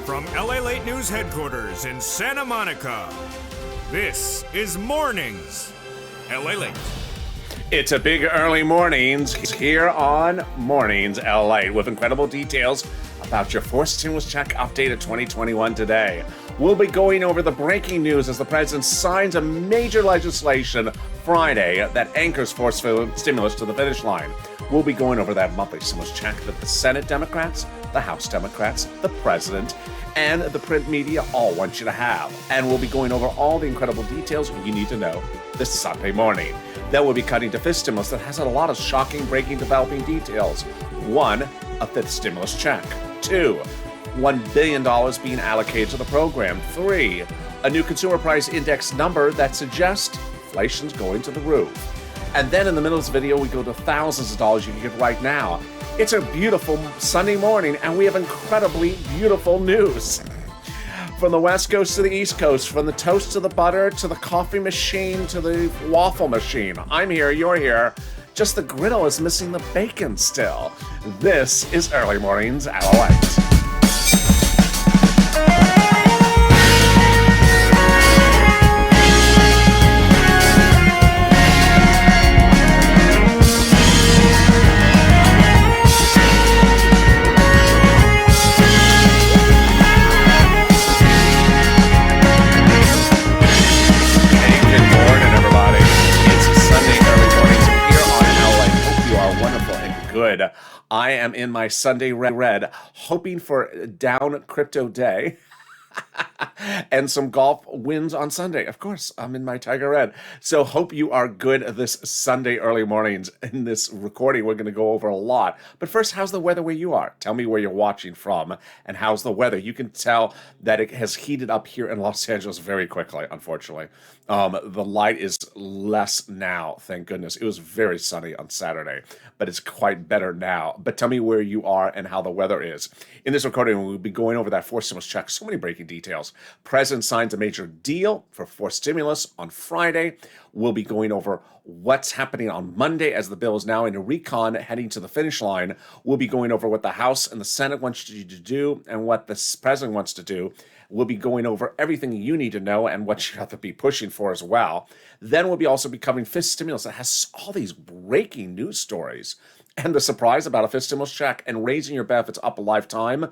From LALATE News headquarters in Santa Monica, this is Mornings LALATE. It's a big early mornings here on Mornings LALATE with incredible details about your forced stimulus check update of 2021 today. We'll be going over the breaking news as the president signs a major legislation Friday that anchors forced stimulus to the finish line. We'll be going over that monthly stimulus check that the Senate Democrats, the House Democrats, the president, and the print media all want you to have. And we'll be going over all the incredible details you need to know this Sunday morning. Then we'll be cutting to fifth stimulus that has a lot of shocking, breaking, developing details. 1, a fifth stimulus check. 2, $1 billion being allocated to the program. 3, a new consumer price index number that suggests inflation's going to the roof. And then in the middle of this video, we go to thousands of dollars you can get right now. It's a beautiful Sunday morning, and we have incredibly beautiful news. From the West Coast to the East Coast, from the toast to the butter, to the coffee machine, to the waffle machine. I'm here, you're here. Just the griddle is missing the bacon still. This is Early Mornings LALATE. Good. I am in my Sunday red, hoping for a down crypto day and some golf wins on Sunday. Of course, I'm in my tiger red. So hope you are good this Sunday early mornings. In this recording, we're going to go over a lot. But first, how's the weather where you are? Tell me where you're watching from and how's the weather. You can tell that it has heated up here in Los Angeles very quickly, unfortunately. The light is less now, thank goodness. It was very sunny on Saturday, but it's quite better now. But tell me where you are and how the weather is. In this recording, we'll be going over that forced stimulus check. So many breaking details. President signs a major deal for forced stimulus on Friday. We'll be going over what's happening on Monday as the bill is now in a recon heading to the finish line. We'll be going over what the House and the Senate want you to do and what the president wants to do. We'll be going over everything you need to know and what you have to be pushing for as well. Then we'll be also be covering fifth stimulus that has all these breaking news stories and the surprise about a fifth stimulus check and raising your benefits up a lifetime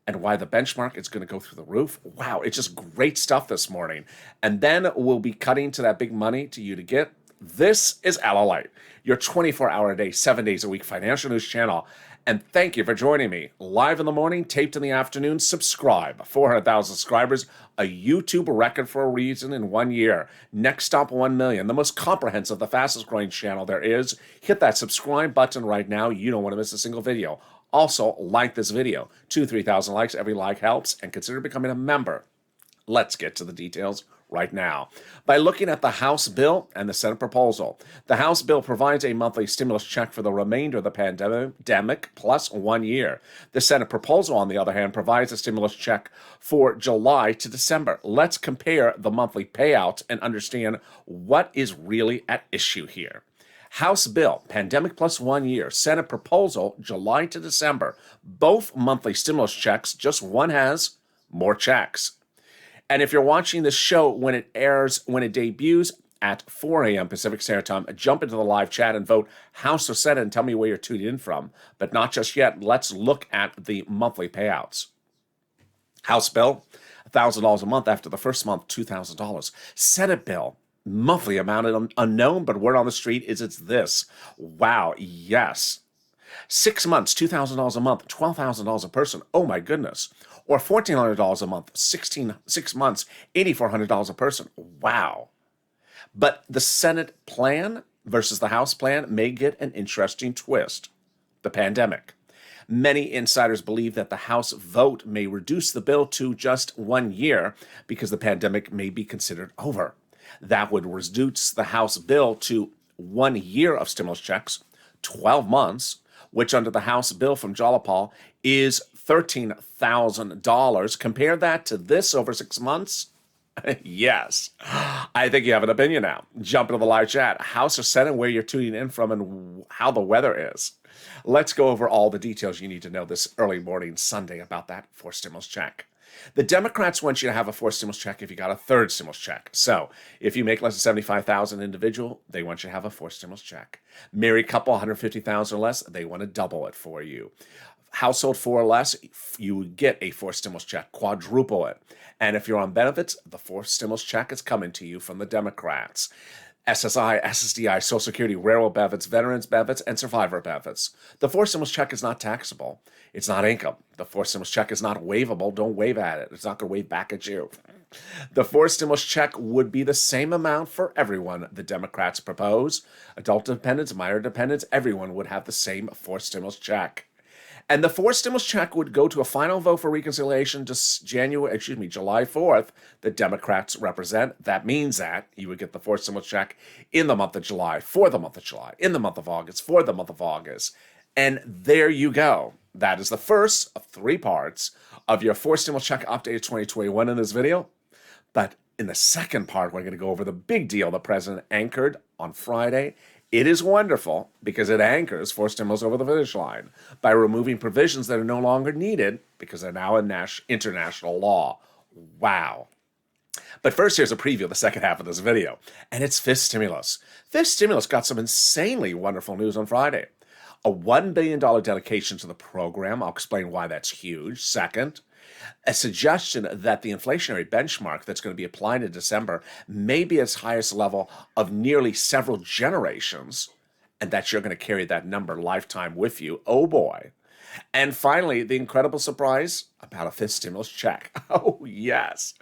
and why the benchmark is going to go through the roof. Wow, it's just great stuff this morning. And then we'll be cutting to that big money to you to get. This is LALATE, your 24-hour-a-day, 7 days a week financial news channel. And thank you for joining me. Live in the morning, taped in the afternoon. Subscribe. 400,000 subscribers, a YouTube record for a reason in 1 year. Next stop, 1 million. The most comprehensive, the fastest growing channel there is. Hit that subscribe button right now. You don't want to miss a single video. Also, like this video. 2,000-3,000 likes. Every like helps. And consider becoming a member. Let's get to the details right now. By looking at the House bill and the Senate proposal. The House bill provides a monthly stimulus check for the remainder of the pandemic plus 1 year. The Senate proposal, on the other hand, provides a stimulus check for July to December. Let's compare the monthly payouts and understand what is really at issue here. House bill, pandemic plus 1 year. Senate proposal, July to December. Both monthly stimulus checks, just one has more checks. And if you're watching this show when it airs, when it debuts at 4 a.m. Pacific Standard Time, jump into the live chat and vote House or Senate and tell me where you're tuning in from. But not just yet. Let's look at the monthly payouts. House bill, $1,000 a month after the first month, $2,000. Senate bill, monthly amount unknown, but word on the street is it's this. Wow, yes. 6 months, $2,000 a month, $12,000 a person. Oh my goodness. Or $1,400 a month, 6 months, $8,400 a person. Wow. But the Senate plan versus the House plan may get an interesting twist. The pandemic. Many insiders believe that the House vote may reduce the bill to just 1 year because the pandemic may be considered over. That would reduce the House bill to 1 year of stimulus checks, 12 months, which under the House bill from Jalapal is $13,000. Compare that to this over 6 months. Yes, I think you have an opinion now. Jump into the live chat. House or Senate, where you're tuning in from and how the weather is. Let's go over all the details you need to know this early morning Sunday about that forced stimulus check. The Democrats want you to have a fourth stimulus check if you got a third stimulus check. So if you make less than 75,000 individual, they want you to have a fourth stimulus check. Married couple, 150,000 or less, they want to double it for you. Household 4 or less, you would get a fourth stimulus check, quadruple it. And if you're on benefits, the fourth stimulus check is coming to you from the Democrats. SSI, SSDI, Social Security, railroad benefits, veterans benefits, and survivor benefits. The fourth stimulus check is not taxable. It's not income. The fourth stimulus check is not waivable. Don't wave at it. It's not going to wave back at you. The fourth stimulus check would be the same amount for everyone the Democrats propose. Adult dependents, minor dependents, everyone would have the same fourth stimulus check. And the fourth stimulus check would go to a final vote for reconciliation July 4th, the Democrats represent. That means that you would get the fourth stimulus check in the month of July, for the month of July, in the month of August, for the month of August. And there you go. That is the first of 3 parts of your fourth stimulus check updated 2021 in this video. But in the second part, we're going to go over the big deal the president anchored on Friday. It is wonderful because it anchors fourth stimulus over the finish line by removing provisions that are no longer needed because they're now in international law. Wow. But first, here's a preview of the second half of this video, and it's fifth stimulus. Fifth stimulus got some insanely wonderful news on Friday. A $1 billion dedication to the program. I'll explain why that's huge. Second, a suggestion that the inflationary benchmark that's going to be applied in December may be its highest level of nearly several generations, and that you're going to carry that number lifetime with you. Oh boy. And finally, the incredible surprise about a fifth stimulus check. Oh, yes.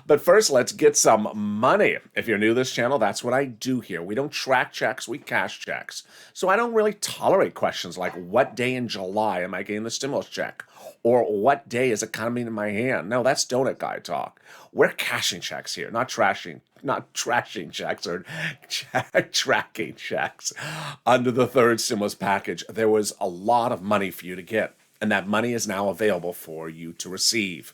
But first, let's get some money. If you're new to this channel, that's what I do here. We don't track checks, we cash checks. So I don't really tolerate questions like, what day in July am I getting the stimulus check? Or what day is it coming in my hand? No, that's donut guy talk. We're cashing checks here, not trashing checks or tracking checks. Under the third stimulus package, there was a lot of money for you to get, and that money is now available for you to receive.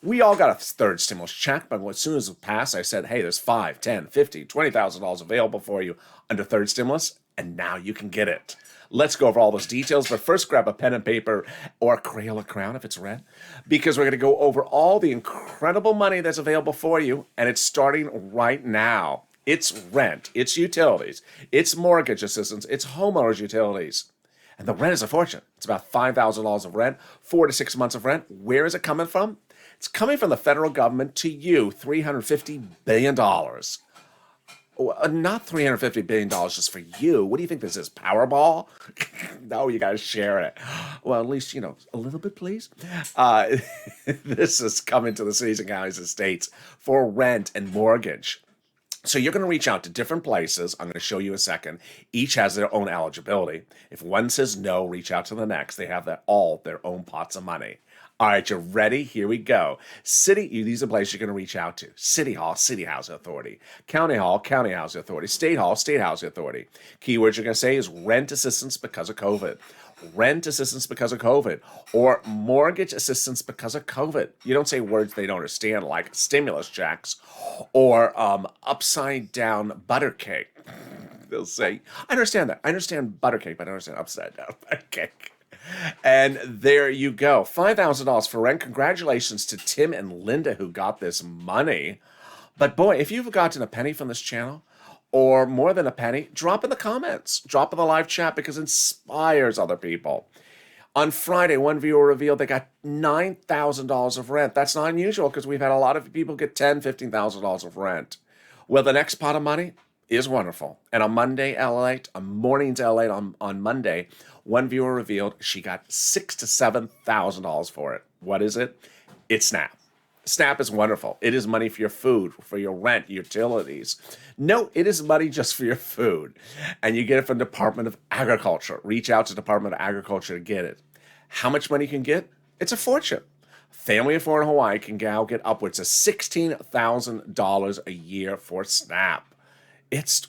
We all got a third stimulus check, but as soon as it passed, I said, hey, there's $5, $10, $50, $20,000 available for you under third stimulus, and now you can get it. Let's go over all those details, but first grab a pen and paper or a Crayola crayon if it's red, because we're going to go over all the incredible money that's available for you, and it's starting right now. It's rent, it's utilities, it's mortgage assistance, it's homeowners utilities. And the rent is a fortune. It's about $5,000 of rent, 4 to 6 months of rent. Where is it coming from? It's coming from the federal government to you, $350 billion. Not $350 billion just for you. What do you think this is, Powerball? No, you got to share it. Well, at least, a little bit, please. This is coming to the cities and counties and states for rent and mortgage. So you're going to reach out to different places. I'm going to show you in a second. Each has their own eligibility. If one says no, reach out to the next. They have all their own pots of money. All right, you're ready? Here we go. These are places you're going to reach out to. City Hall, City Housing Authority. County Hall, County Housing Authority. State Hall, State Housing Authority. Keywords you're going to say is rent assistance because of COVID. Rent assistance because of COVID. Or mortgage assistance because of COVID. You don't say words they don't understand like stimulus checks or upside down butter cake. They'll say, I understand that. I understand butter cake, but I don't understand upside down butter cake. And there you go. $5,000 for rent. Congratulations to Tim and Linda who got this money. But boy, if you've gotten a penny from this channel or more than a penny, drop in the comments. Drop in the live chat because it inspires other people. On Friday, one viewer revealed they got $9,000 of rent. That's not unusual because we've had a lot of people get $10,000, $15,000 of rent. Well, the next pot of money is wonderful. And on Monday, LALATE, on mornings LALATE on Monday, one viewer revealed she got $6,000 to $7,000 for it. What is it? It's SNAP. SNAP is wonderful. It is money for your food, for your rent, utilities. No, it is money just for your food. And you get it from Department of Agriculture. Reach out to Department of Agriculture to get it. How much money you can get? It's a fortune. Family of 4 in Hawaii can now get upwards of $16,000 a year for SNAP. It's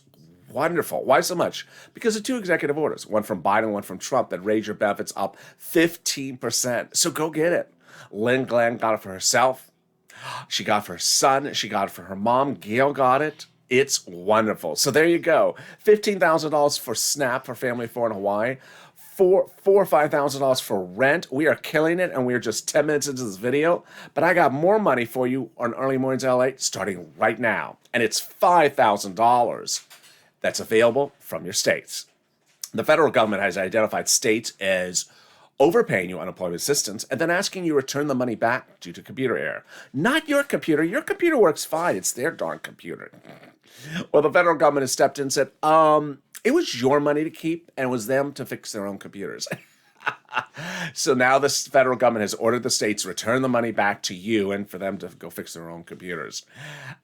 wonderful. Why so much? Because of 2 executive orders, one from Biden, one from Trump, that raised your benefits up 15%. So go get it. Lynn Glenn got it for herself. She got it for her son. She got it for her mom. Gail got it. It's wonderful. So there you go. $15,000 for SNAP for family of 4 in Hawaii. or $5,000 for rent. We are killing it, and we are just 10 minutes into this video. But I got more money for you on Early Mornings LA starting right now. And it's $5,000 that's available from your states. The federal government has identified states as overpaying you unemployment assistance and then asking you to return the money back due to computer error. Not your computer. Your computer works fine. It's their darn computer. Well, the federal government has stepped in and said, it was your money to keep, and it was them to fix their own computers. So now the federal government has ordered the states to return the money back to you and for them to go fix their own computers.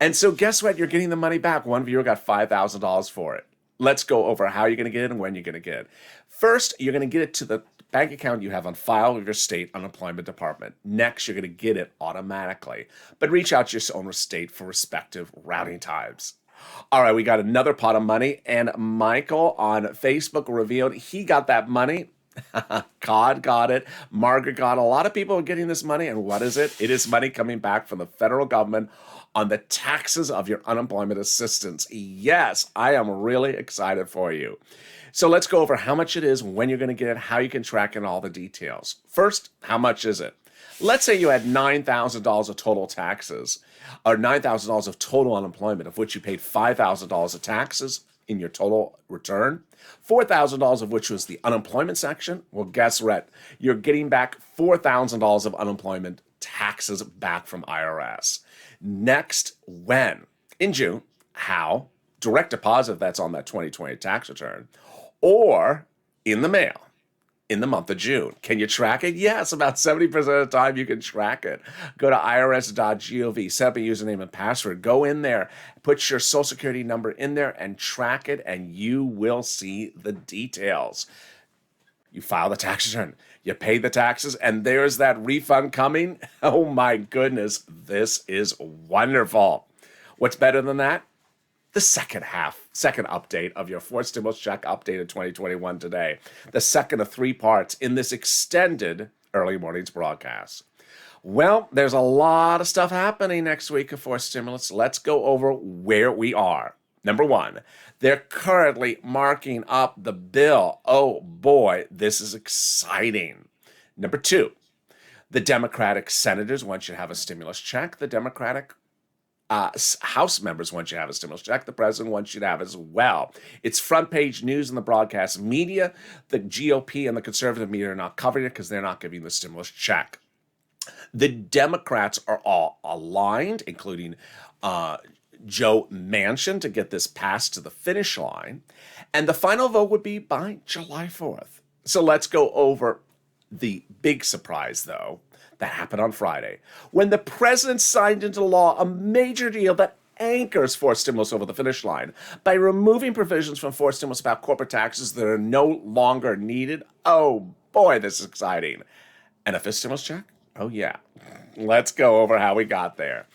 And so guess what? You're getting the money back. One viewer got $5,000 for it. Let's go over how you're going to get it and when you're going to get it. First, you're going to get it to the bank account you have on file with your state unemployment department. Next, you're going to get it automatically. But reach out to your own state for respective routing times. All right, we got another pot of money, and Michael on Facebook revealed he got that money. God got it. Margaret got it. A lot of people are getting this money, and what is it? It is money coming back from the federal government on the taxes of your unemployment assistance. Yes, I am really excited for you. So let's go over how much it is, when you're going to get it, how you can track it, and all the details. First, how much is it? Let's say you had $9,000 of total taxes, or $9,000 of total unemployment, of which you paid $5,000 of taxes in your total return, $4,000 of which was the unemployment section. Well, guess what? You're getting back $4,000 of unemployment taxes back from IRS. Next, when? In June. How? Direct deposit, that's on that 2020 tax return, or in the mail in the month of June. Can you track it? Yes, about 70% of the time you can track it. Go to irs.gov, set up a username and password, go in there, put your social security number in there and track it, and you will see the details. You file the tax return, you pay the taxes, and there's that refund coming. Oh my goodness, this is wonderful. What's better than that? The second update of your fourth stimulus check updated 2021 today. The second of 3 parts in this extended Early Mornings broadcast. Well, there's a lot of stuff happening next week of fourth stimulus. Let's go over where we are. Number 1, they're currently marking up the bill. Oh boy, this is exciting. Number 2, the Democratic senators want you to have a stimulus check. The Democratic House members want you to have a stimulus check. The president wants you to have it as well. It's front page news in the broadcast media. The GOP and the conservative media are not covering it because they're not giving the stimulus check. The Democrats are all aligned, including Joe Manchin, to get this passed to the finish line. And the final vote would be by July 4th. So let's go over the big surprise, though, that happened on Friday, when the president signed into law a major deal that anchors fourth stimulus over the finish line by removing provisions from fourth stimulus about corporate taxes that are no longer needed. Oh boy, this is exciting. And a fifth stimulus check? Oh yeah. Let's go over how we got there.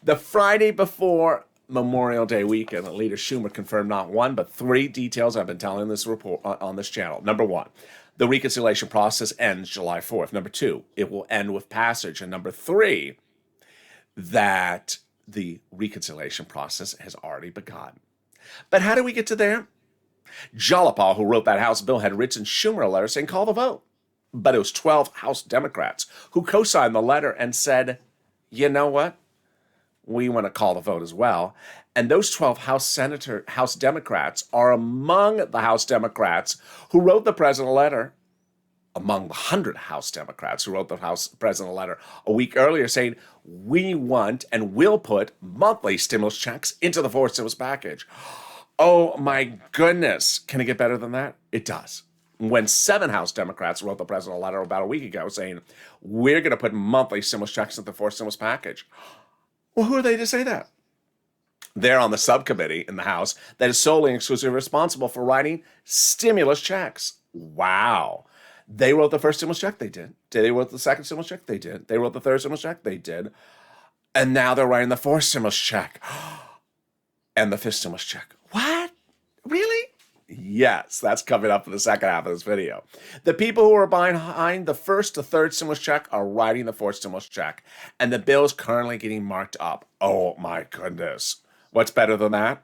The Friday before Memorial Day weekend, Leader Schumer confirmed not 1, but 3 details I've been telling this report on this channel. Number 1, the reconciliation process ends July 4th. Number 2, it will end with passage. And number 3, that the reconciliation process has already begun. But how did we get to there? Jalapa, who wrote that House bill, had written Schumer a letter saying, call the vote. But it was 12 House Democrats who co-signed the letter and said, you know what? We want to call the vote as well. And those 12 House Democrats are among the House Democrats who wrote the president a letter, among the 100 House Democrats who wrote the president a letter a week earlier saying, we want and will put monthly stimulus checks into the fourth stimulus package. Oh my goodness. Can it get better than that? It does. When 7 House Democrats wrote the president a letter about a week ago saying, we're going to put monthly stimulus checks into the fourth stimulus package. Well, who are they to say that? They're on the subcommittee in the House that is solely and exclusively responsible for writing stimulus checks. Wow. They wrote the first stimulus check? They did. They wrote the second stimulus check? They did. They wrote the third stimulus check? They did. And now they're writing the fourth stimulus check. And the fifth stimulus check. What? Really? Yes, that's coming up in the second half of this video. The people who are behind the first to third stimulus check are writing the fourth stimulus check. And the bill is currently getting marked up. Oh my goodness. What's better than that?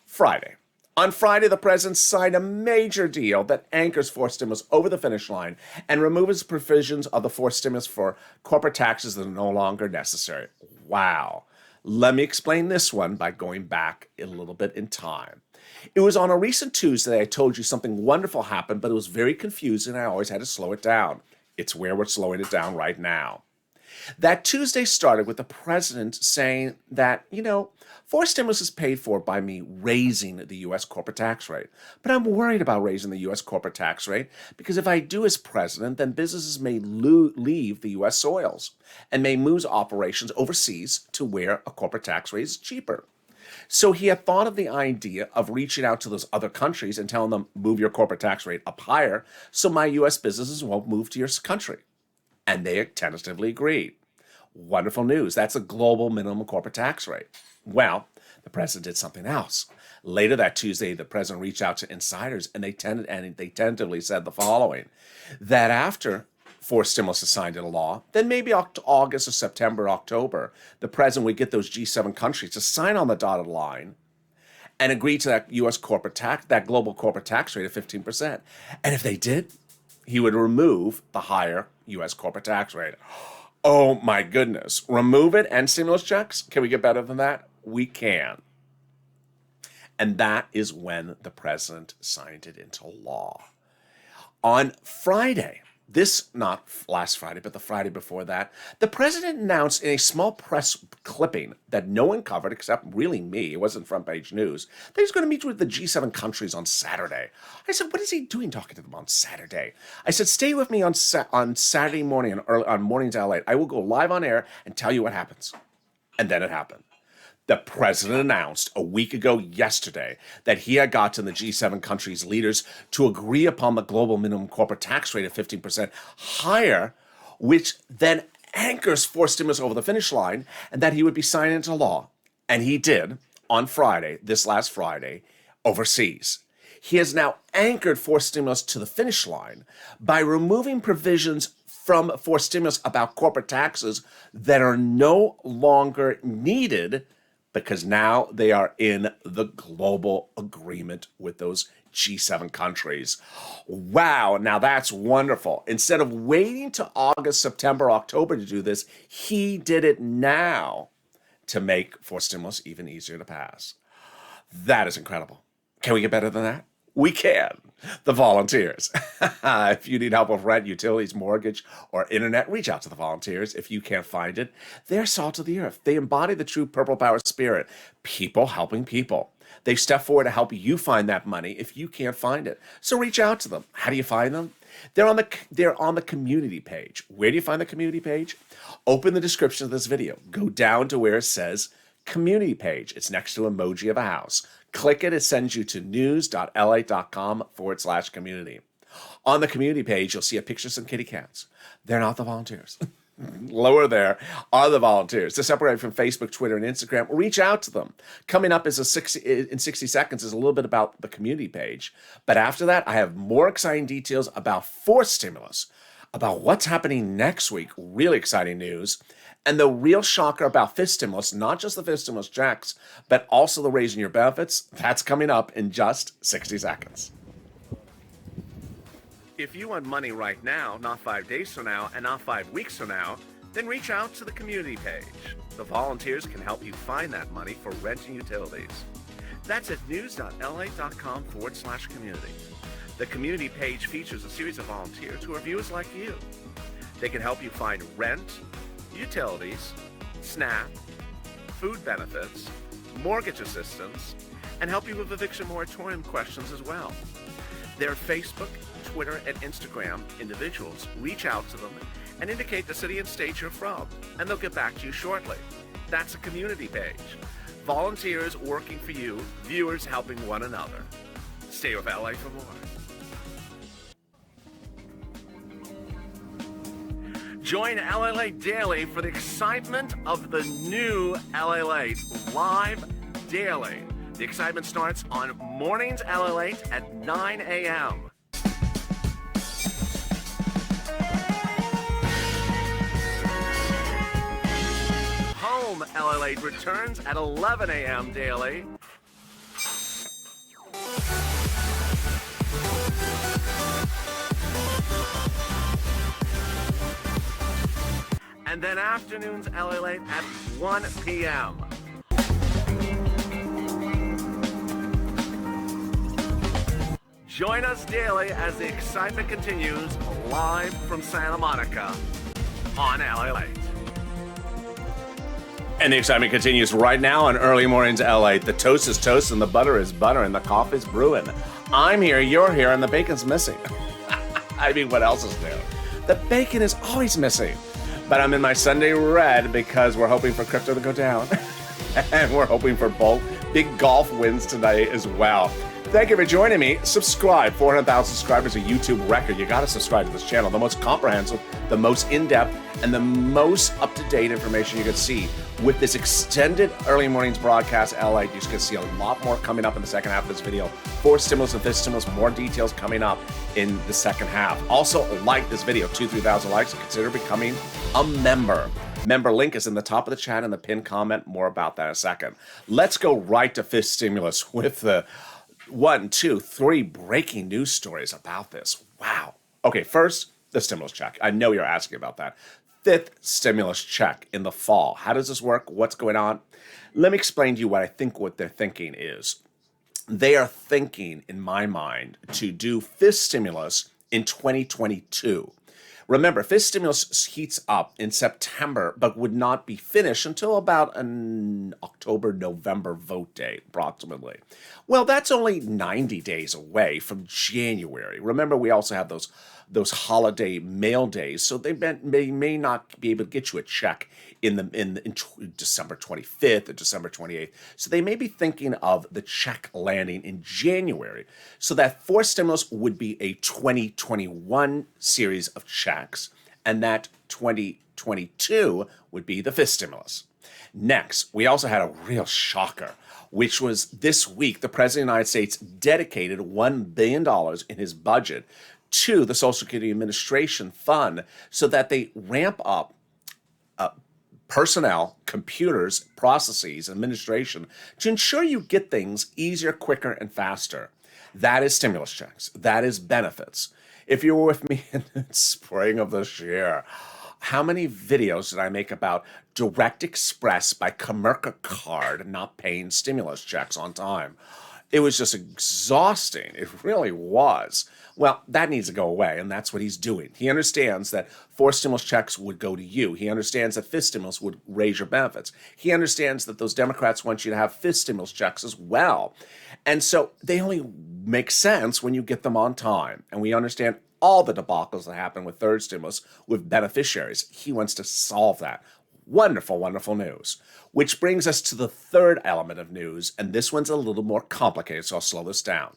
Friday, On Friday, the president signed a major deal that anchors forced stimulus over the finish line and removes provisions of the forced stimulus for corporate taxes that are no longer necessary. Wow. Let me explain this one by going back a little bit in time. It was on a recent Tuesday I told you something wonderful happened, but it was very confusing and I always had to slow it down. It's where we're slowing it down right now. That Tuesday started with the president saying that, forced stimulus is paid for by me raising the U.S. corporate tax rate. But I'm worried about raising the U.S. corporate tax rate because if I do as president, then businesses may leave the U.S. soils and may move operations overseas to where a corporate tax rate is cheaper. So he had thought of the idea of reaching out to those other countries and telling them, move your corporate tax rate up higher so my U.S. businesses won't move to your country. And they tentatively agreed. Wonderful news. That's a global minimum corporate tax rate. Well, the president did something else. Later that Tuesday, the president reached out to insiders and they tentatively said the following, that after forced stimulus is signed into law, then maybe August or September, October, the president would get those G7 countries to sign on the dotted line and agree to that U.S. corporate tax, that global corporate tax rate of 15%. And if they did, he would remove the higher U.S. corporate tax rate. Oh my goodness. Remove it and stimulus checks? Can we get better than that? We can. And that is when the president signed it into law. On Friday, not last Friday, but the Friday before that, the president announced in a small press clipping that no one covered except really me, it wasn't front page news, that he's going to meet with the G7 countries on Saturday. I said, what is he doing talking to them on Saturday? I said, stay with me on Saturday morning, on Mornings LALATE. I will go live on air and tell you what happens. And then it happened. The president announced a week ago yesterday that he had gotten the G7 countries' leaders to agree upon the global minimum corporate tax rate of 15% higher, which then anchors forced stimulus over the finish line, and that he would be signing into law. And he did on Friday, this last Friday, overseas. He has now anchored forced stimulus to the finish line by removing provisions from forced stimulus about corporate taxes that are no longer needed because now they are in the global agreement with those G7 countries. Wow, now that's wonderful. Instead of waiting to August, September, October to do this, he did it now to make forced stimulus even easier to pass. That is incredible. Can we get better than that? We can. The volunteers. If you need help with rent, utilities, mortgage, or internet, reach out to the volunteers. If you can't find it, they're salt of the earth. They embody the true Purple Power spirit. People helping people. They step forward to help you find that money if you can't find it. So reach out to them. How do you find them? They're on the community page. Where do you find the community page? Open the description of this video. Go down to where it says community page. It's next to an emoji of a house. Click it. It sends you to news.la.com/community. On the community page, you'll see a picture of some kitty cats. They're not the volunteers. Lower there are the volunteers. To separate from Facebook, Twitter, and Instagram, reach out to them. Coming up in 60 seconds is a little bit about the community page. But after that, I have more exciting details about forced stimulus, about what's happening next week, really exciting news, and the real shocker about fifth stimulus, not just the fifth stimulus checks, but also the raising your benefits. That's coming up in just 60 seconds. If you want money right now, not 5 days from now, and not 5 weeks from now, then reach out to the community page. The volunteers can help you find that money for rent and utilities. That's at news.la.com/community. The community page features a series of volunteers who are viewers like you. They can help you find rent, utilities, SNAP, food benefits, mortgage assistance, and help you with eviction moratorium questions as well. Their Facebook, Twitter, and Instagram individuals reach out to them and indicate the city and state you're from, and they'll get back to you shortly. That's a community page. Volunteers working for you, viewers helping one another. Stay with LA for more. Join LALATE Daily for the excitement of the new LALATE live daily. The excitement starts on Mornings LALATE at 9 a.m. Home LALATE returns at 11 a.m. daily. and then afternoons LALATE at 1 p.m. Join us daily as the excitement continues live from Santa Monica on LALATE. And the excitement continues right now on Early Mornings LALATE. The toast is toast and the butter is butter and the coffee is brewing. I'm here, you're here, and the bacon's missing. I mean, what else is new? The bacon is always missing. But I'm in my Sunday red because we're hoping for crypto to go down. And we're hoping for both big golf wins today as well. Thank you for joining me. Subscribe. 400,000 subscribers, a YouTube record. You got to subscribe to this channel. The most comprehensive, the most in-depth, and the most up-to-date information you can see with this extended early mornings broadcast. LA, you're going to see a lot more coming up in the second half of this video. 4 stimulus and 5th stimulus, more details coming up in the second half. Also, like this video, 2,000-3,000 likes, and consider becoming a member. Member link is in the top of the chat and the pinned comment. More about that in a second. Let's go right to 5th stimulus with the 1, 2, 3 breaking news stories about this. Wow. Okay, first, the stimulus check. I know you're asking about that. 5th stimulus check in the fall. How does this work? What's going on? Let me explain to you what I think what they're thinking is. They are thinking, in my mind, to do 5th stimulus in 2022. Remember, 5th stimulus heats up in September, but would not be finished until about an October, November vote date, approximately. Well, that's only 90 days away from January. Remember, we also have those holiday mail days, so they may not be able to get you a check in December 25th or December 28th. So they may be thinking of the check landing in January. So that 4th stimulus would be a 2021 series of checks, and that 2022 would be the 5th stimulus. Next, we also had a real shocker, which was this week, the President of the United States dedicated $1 billion in his budget to the Social Security Administration Fund so that they ramp up personnel, computers, processes, administration to ensure you get things easier, quicker, and faster. That is stimulus checks. That is benefits. If you were with me in the spring of this year, how many videos did I make about Direct Express by Comerica Card not paying stimulus checks on time? It was just exhausting. It really was. Well, that needs to go away, and that's what he's doing. He understands that 4 stimulus checks would go to you. He understands that 5th stimulus would raise your benefits. He understands that those Democrats want you to have 5th stimulus checks as well. And so they only make sense when you get them on time. And we understand all the debacles that happen with 3rd stimulus with beneficiaries. He wants to solve that. Wonderful, wonderful news. Which brings us to the third element of news, and this one's a little more complicated, so I'll slow this down.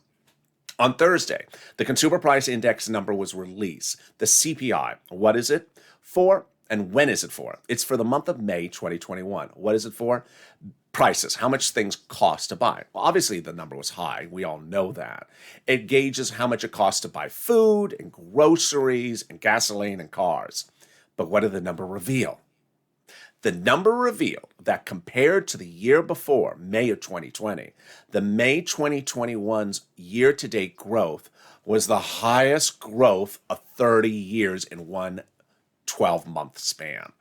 On Thursday, the Consumer Price Index number was released, the CPI. What is it for, and when is it for? It's for the month of May 2021. What is it for? Prices, how much things cost to buy. Well, obviously, the number was high. We all know that. It gauges how much it costs to buy food and groceries and gasoline and cars. But what did the number reveal? The number revealed that compared to the year before, May of 2020, the May 2021's year-to-date growth was the highest growth of 30 years in one 12-month span.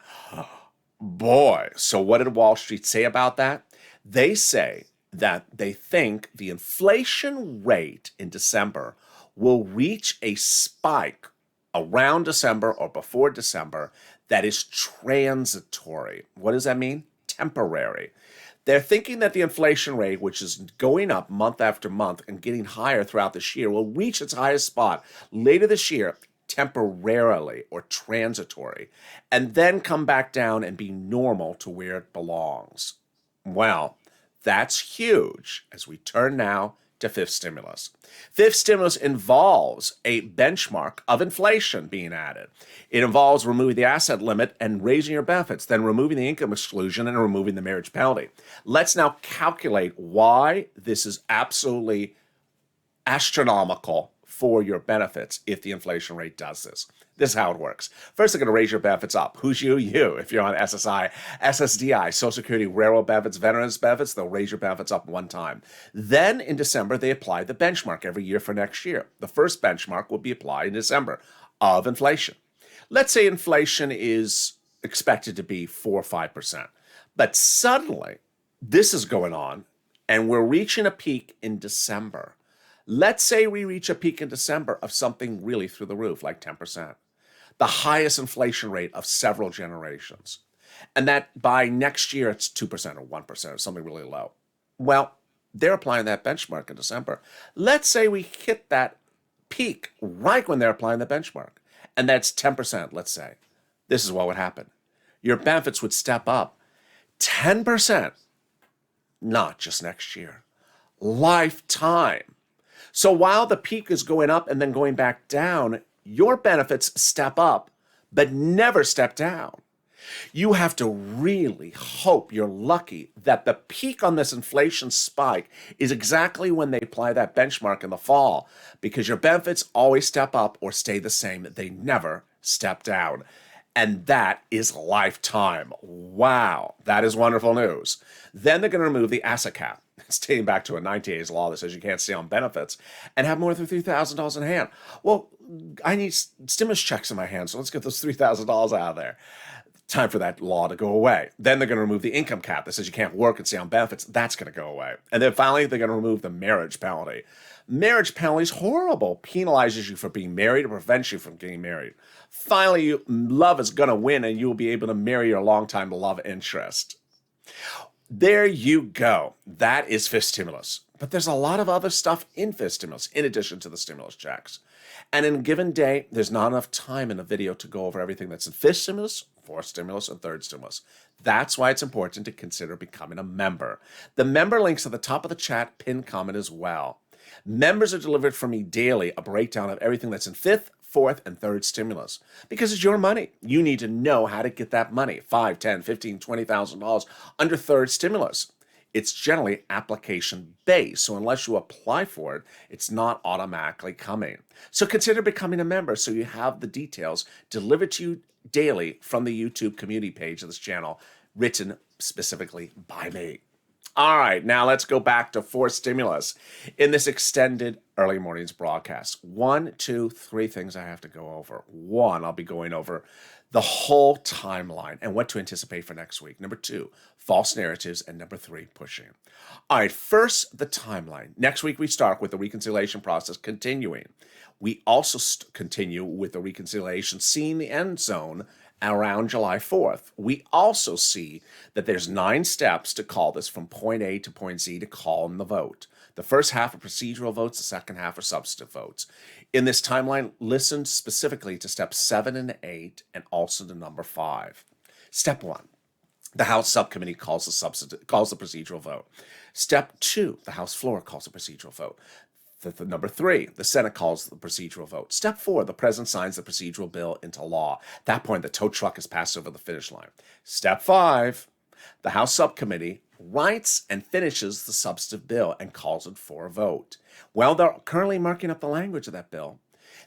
Boy, so what did Wall Street say about that? They say that they think the inflation rate in December will reach a spike around December or before December that is transitory. What does that mean? Temporary. They're thinking that the inflation rate, which is going up month after month and getting higher throughout this year, will reach its highest spot later this year, temporarily or transitory, and then come back down and be normal to where it belongs. Well, that's huge as we turn now to 5th stimulus. 5th stimulus involves a benchmark of inflation being added. It involves removing the asset limit and raising your benefits, then removing the income exclusion and removing the marriage penalty. Let's now calculate why this is absolutely astronomical for your benefits if the inflation rate does this. This is how it works. First, they're going to raise your benefits up. Who's you? You. If you're on SSI, SSDI, Social Security, Railroad benefits, Veterans benefits, they'll raise your benefits up one time. Then in December, they apply the benchmark every year for next year. The first benchmark will be applied in December of inflation. Let's say inflation is expected to be 4 or 5%. But suddenly, this is going on, and we're reaching a peak in December. Let's say we reach a peak in December of something really through the roof, like 10%, the highest inflation rate of several generations. And that by next year, it's 2% or 1% or something really low. Well, they're applying that benchmark in December. Let's say we hit that peak right when they're applying the benchmark, and that's 10%, let's say. This is what would happen. Your benefits would step up 10%, not just next year, lifetime. So while the peak is going up and then going back down, your benefits step up, but never step down. You have to really hope you're lucky that the peak on this inflation spike is exactly when they apply that benchmark in the fall, because your benefits always step up or stay the same. They never step down. And that is lifetime. Wow, that is wonderful news. Then they're going to remove the asset cap. It's dating back to a 1980s law that says you can't stay on benefits and have more than $3,000 in hand. Well, I need stimulus checks in my hand, so let's get those $3,000 out of there. Time for that law to go away. Then they're going to remove the income cap that says you can't work and stay on benefits. That's going to go away. And then finally, they're going to remove the marriage penalty. Marriage penalty is horrible. Penalizes you for being married or prevents you from getting married. Finally, love is going to win and you will be able to marry your longtime love interest. There you go. That is fifth stimulus. But there's a lot of other stuff in fifth stimulus in addition to the stimulus checks. And in a given day, there's not enough time in a video to go over everything that's in fifth stimulus, fourth stimulus, and third stimulus. That's why it's important to consider becoming a member. The member link's at the top of the chat, pinned comment as well. Members are delivered from me daily a breakdown of everything that's in fifth, fourth, and third stimulus. Because it's your money. You need to know how to get that money, $5, $10, $15, $20,000 under third stimulus. It's generally application-based, so unless you apply for it, it's not automatically coming. So consider becoming a member so you have the details delivered to you daily from the YouTube community page of this channel, written specifically by me. All right, now let's go back to fourth stimulus in this extended early mornings broadcast. 1, 2, 3 things I have to go over. 1, I'll be going over the whole timeline and what to anticipate for next week. Number 2, false narratives. And number 3, pushing. All right, first, the timeline. Next week, we start with the reconciliation process continuing. We also continue with the reconciliation, seeing the end zone around July 4th. We also see that there's 9 steps to call this from point A to point Z to call in the vote. The first half are procedural votes, the second half are substantive votes. In this timeline, listen specifically to steps 7 and 8 and also to number 5. Step 1, the House subcommittee calls the procedural vote. Step 2, the House floor calls the procedural vote. Number 3, the Senate calls the procedural vote. Step 4, the President signs the procedural bill into law. At that point, the tow truck is passed over the finish line. Step 5, the House subcommittee writes and finishes the substantive bill and calls it for a vote. Well, they're currently marking up the language of that bill.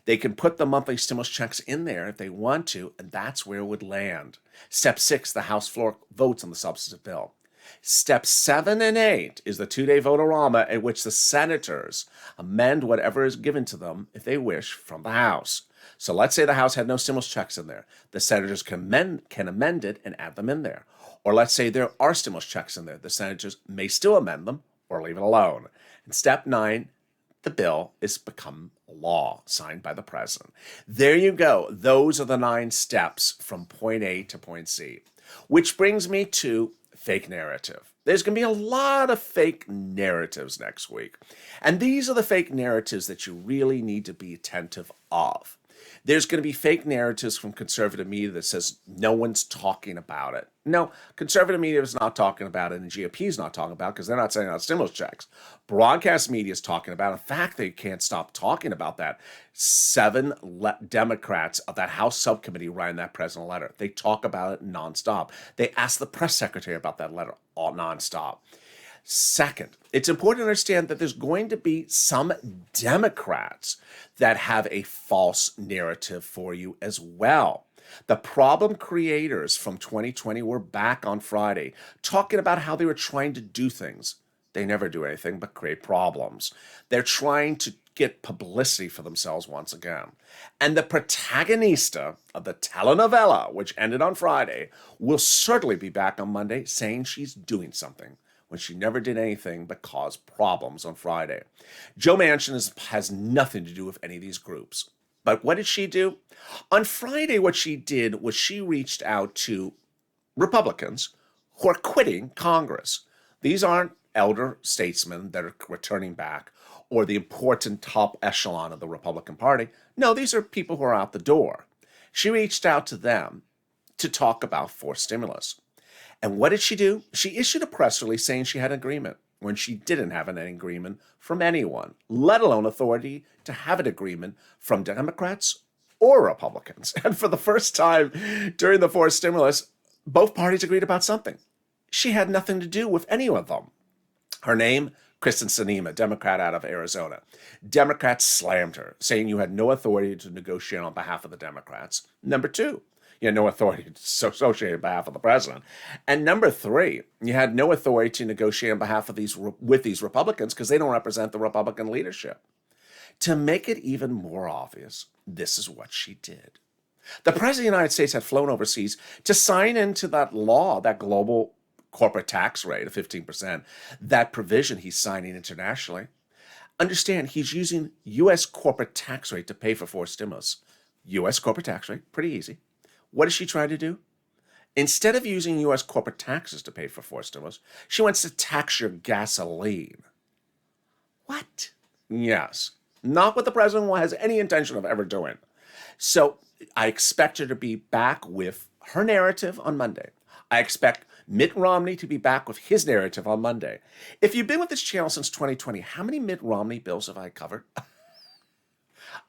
They can put the monthly stimulus checks in there if they want to, and that's where it would land. Step 6, the House floor votes on the substantive bill. Step 7 and 8 is the 2-day vote-a-rama at which the senators amend whatever is given to them, if they wish, from the House. So let's say the House had no stimulus checks in there. The senators can amend it and add them in there. Or let's say there are stimulus checks in there. The senators may still amend them or leave it alone. And step 9, the bill is become law, signed by the president. There you go. Those are the 9 steps from point A to point Z. Which brings me to fake narrative. There's going to be a lot of fake narratives next week. And these are the fake narratives that you really need to be attentive of. There's going to be fake narratives from conservative media that says no one's talking about it. No, conservative media is not talking about it, and GOP is not talking about it because they're not sending out stimulus checks. Broadcast media is talking about it. In fact, they can't stop talking about that. 7 Democrats of that House subcommittee writing that president letter. They talk about it nonstop. They ask the press secretary about that letter all nonstop. Second, it's important to understand that there's going to be some Democrats that have a false narrative for you as well. The problem creators from 2020 were back on Friday talking about how they were trying to do things. They never do anything but create problems. They're trying to get publicity for themselves once again. And the protagonista of the telenovela, which ended on Friday, will certainly be back on Monday saying she's doing something when she never did anything but cause problems on Friday. Joe Manchin has nothing to do with any of these groups. But what did she do? On Friday, what she did was she reached out to Republicans who are quitting Congress. These aren't elder statesmen that are returning back or the important top echelon of the Republican Party. No, these are people who are out the door. She reached out to them to talk about forced stimulus. And what did she do? She issued a press release saying she had an agreement when she didn't have an agreement from anyone, let alone authority to have an agreement from Democrats or Republicans. And for the first time during the forced stimulus, both parties agreed about something. She had nothing to do with any of them. Her name, Kristen Sinema, Democrat out of Arizona. Democrats slammed her, saying you had no authority to negotiate on behalf of the Democrats. Number two, you had no authority to associate on behalf of the president. And number three, you had no authority to negotiate on behalf of these Republicans because they don't represent the Republican leadership. To make it even more obvious, this is what she did. The President of the United States had flown overseas to sign into that law, that global corporate tax rate of 15%, that provision he's signing internationally. Understand, he's using U.S. corporate tax rate to pay for forced stimulus. U.S. corporate tax rate, pretty easy. What is she trying to do? Instead of using U.S. corporate taxes to pay for forced stimulus, she wants to tax your gasoline. What? Yes. Not what the president has any intention of ever doing. So I expect her to be back with her narrative on Monday. I expect Mitt Romney to be back with his narrative on Monday. If you've been with this channel since 2020, how many Mitt Romney bills have I covered?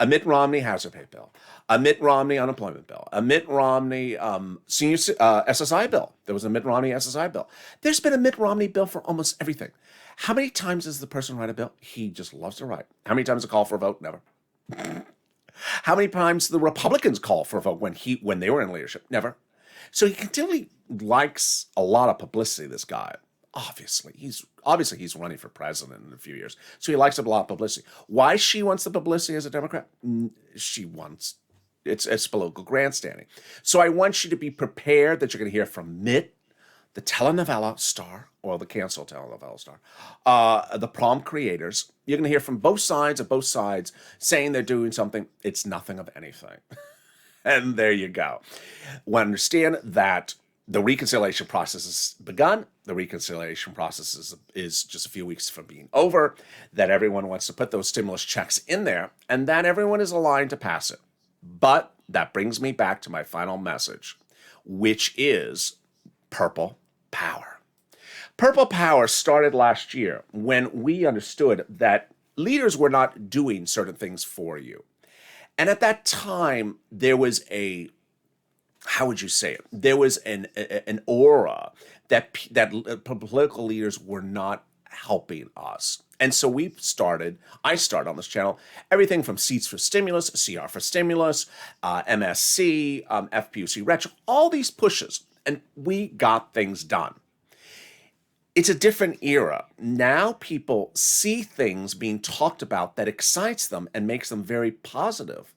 A Mitt Romney hazard pay bill, a Mitt Romney unemployment bill, a Mitt Romney senior SSI bill. There was a Mitt Romney SSI bill. There's been a Mitt Romney bill for almost everything. How many times does the person write a bill? He just loves to write. How many times a call for a vote? Never. How many times the Republicans call for a vote when they were in leadership? Never. So he continually likes a lot of publicity, this guy. Obviously, he's running for president in a few years. So he likes a lot of publicity. Why she wants the publicity as a Democrat? She wants, it's political grandstanding. So I want you to be prepared that you're going to hear from Mitt, the telenovela star, or the canceled telenovela star, the prom creators. You're going to hear from both sides saying they're doing something. It's nothing of anything. And there you go. We understand that the reconciliation process has begun. The reconciliation process is just a few weeks from being over, that everyone wants to put those stimulus checks in there, and that everyone is aligned to pass it. But that brings me back to my final message, which is purple power. Purple power started last year when we understood that leaders were not doing certain things for you. And at that time, there was how would you say it? There was an aura that political leaders were not helping us. And so I started on this channel, everything from Seats for Stimulus, CR for Stimulus, MSC, FPUC Retro, all these pushes, and we got things done. It's a different era. Now people see things being talked about that excites them and makes them very positive.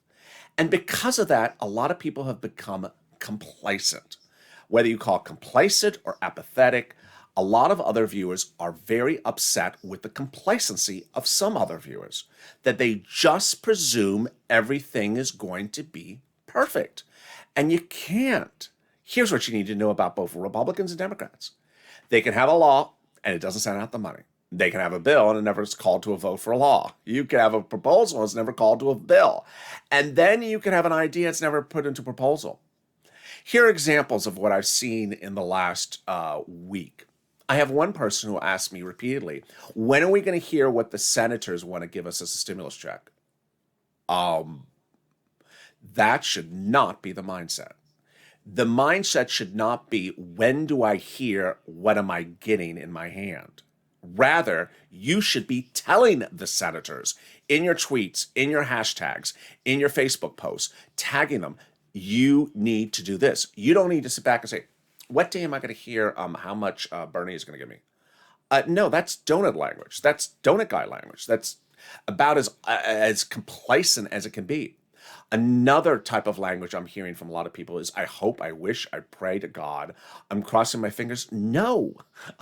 And because of that, a lot of people have become complacent. Whether you call it complacent or apathetic, a lot of other viewers are very upset with the complacency of some other viewers, that they just presume everything is going to be perfect. And you can't. Here's what you need to know about both Republicans and Democrats. They can have a law, and it doesn't send out the money. They can have a bill, and it never is called to a vote for a law. You can have a proposal, and it's never called to a bill. And then you can have an idea, it's never put into proposal. Here are examples of what I've seen in the last week. I have one person who asked me repeatedly, when are we going to hear what the senators want to give us as a stimulus check? That should not be the mindset. The mindset should not be, when do I hear what am I getting in my hand? Rather, you should be telling the senators in your tweets, in your hashtags, in your Facebook posts, tagging them, you need to do this. You don't need to sit back and say, what day am I going to hear how much Bernie is going to give me? No, that's donut language. That's donut guy language. about as complacent as it can be. Another type of language I'm hearing from a lot of people is, I hope, I wish, I pray to God, I'm crossing my fingers. No,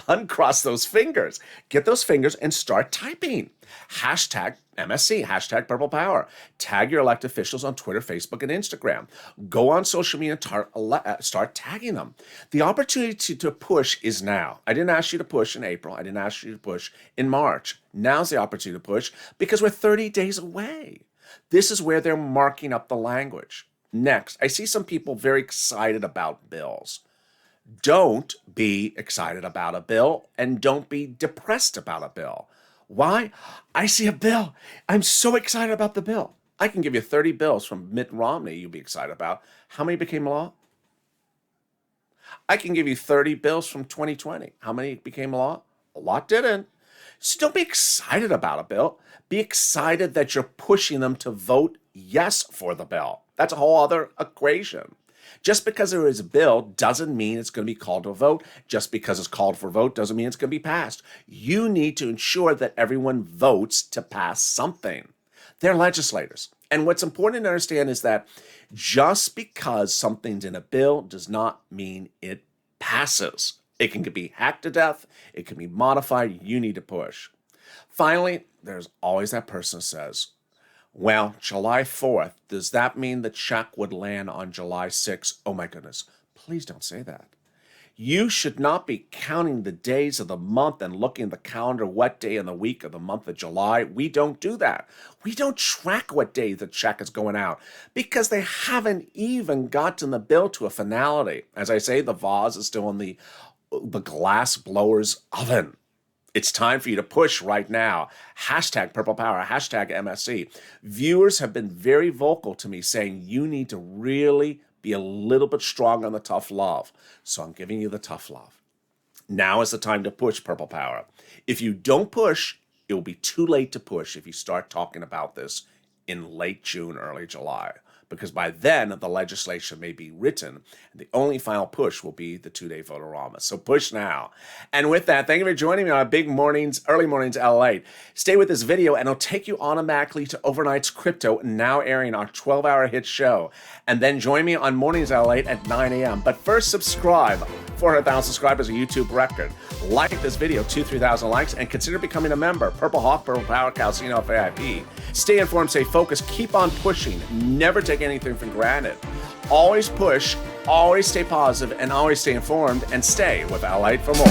uncross those fingers. Get those fingers and start typing. Hashtag MSC, hashtag Purple Power. Tag your elected officials on Twitter, Facebook, and Instagram. Go on social media and start tagging them. The opportunity to push is now. I didn't ask you to push in April. I didn't ask you to push in March. Now's the opportunity to push because we're 30 days away. This is where they're marking up the language. Next, I see some people very excited about bills. Don't be excited about a bill and don't be depressed about a bill. Why? I see a bill. I'm so excited about the bill. I can give you 30 bills from Mitt Romney you'll be excited about. How many became law? I can give you 30 bills from 2020. How many became law? A lot didn't. So don't be excited about a bill. Be excited that you're pushing them to vote yes for the bill. That's a whole other equation. Just because there is a bill doesn't mean it's going to be called to a vote. Just because it's called for a vote doesn't mean it's going to be passed. You need to ensure that everyone votes to pass something. They're legislators. And what's important to understand is that just because something's in a bill does not mean it passes. It can be hacked to death. It can be modified. You need to push. Finally, there's always that person who says, well, July 4th, does that mean the check would land on July 6th? Oh my goodness, please don't say that. You should not be counting the days of the month and looking at the calendar, what day in the week of the month of July. We don't do that. We don't track what day the check is going out because they haven't even gotten the bill to a finality. As I say, the vase is still in the glass blower's oven. It's time for you to push right now. Hashtag Purple Power, hashtag MSC. Viewers have been very vocal to me saying you need to really be a little bit strong on the tough love. So I'm giving you the tough love. Now is the time to push Purple Power. If you don't push, it will be too late to push if you start talking about this in late June, early July. Because by then, the legislation may be written, and the only final push will be the two-day vote-a-rama. So push now. And with that, thank you for joining me on Big Mornings, Early Mornings LALATE. Stay with this video, and it'll take you automatically to Overnight's Crypto, now airing our 12-hour hit show. And then join me on Mornings LALATE at 9 a.m. But first, subscribe. 400,000 subscribers, a YouTube record. Like this video, 3,000 likes, and consider becoming a member. Purple Hawk, Purple Power, Calcino, VIP. Stay informed, stay focused, keep on pushing. Never take anything for granted. Always push, always stay positive, and always stay informed, and stay with LALATE for more.